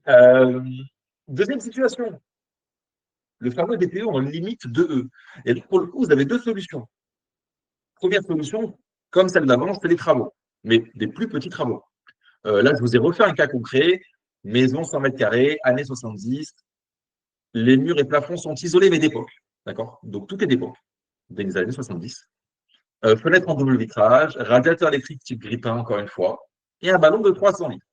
Euh, Deuxième situation, le fameux DPE en limite de E. Et donc, pour le coup, vous avez deux solutions. Première solution, comme celle d'avant, c'est les travaux, mais des plus petits travaux. Là, je vous ai refait un cas concret. Maison 100 mètres carrés, années 70. Les murs et plafonds sont isolés, mais d'époque. D'accord? Donc, tout est d'époque, des années 70. Fenêtre en double vitrage, radiateur électrique type Grippin, encore une fois, et un ballon de 300 litres.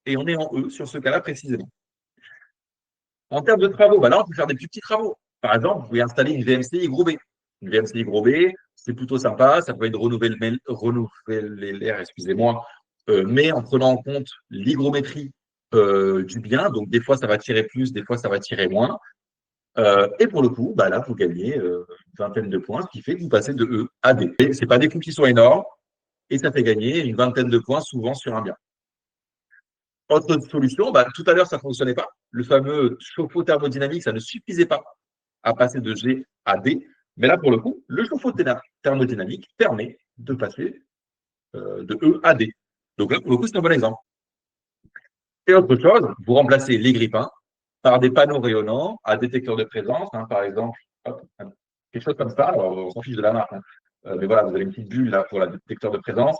Et on est en E sur ce cas-là précisément. En termes de travaux, bah là, on peut faire des plus petits travaux. Par exemple, vous pouvez installer une VMCI gros B. Une VMCI gros B, c'est plutôt sympa. Ça peut être renouveler l'air, excusez-moi, mais en prenant en compte l'hygrométrie du bien. Donc, des fois, ça va tirer plus, des fois, ça va tirer moins. Et pour le coup, bah là, vous gagnez une vingtaine de points, ce qui fait que vous passez de E à D. Ce n'est pas des coûts qui sont énormes et ça fait gagner une vingtaine de points souvent sur un bien. Autre solution, bah, tout à l'heure, ça ne fonctionnait pas. Le fameux chauffe-eau thermodynamique, ça ne suffisait pas à passer de G à D. Mais là, pour le coup, le chauffe-eau thermodynamique permet de passer de E à D. Donc là, pour le coup, c'est un bon exemple. Et autre chose, vous remplacez les grippins par des panneaux rayonnants à détecteur de présence, hein, par exemple, hop, quelque chose comme ça. Alors, on s'en fiche de la marque, hein. Mais voilà, vous avez une petite bulle là pour le détecteur de présence.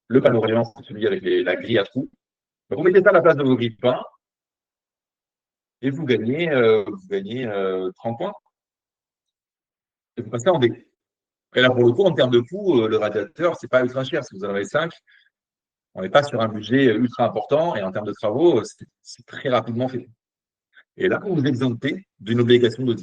Le panneau rayonnant, c'est celui avec la grille à trous. Donc, vous mettez ça à la place de vos grippins et vous gagnez 30 points. Et vous passez en D. Et là, pour le coup, en termes de coût, le radiateur, c'est pas ultra cher. Si vous en avez 5, on n'est pas sur un budget ultra important. Et en termes de travaux, c'est très rapidement fait. Et là, vous vous exemptez d'une obligation d'audit.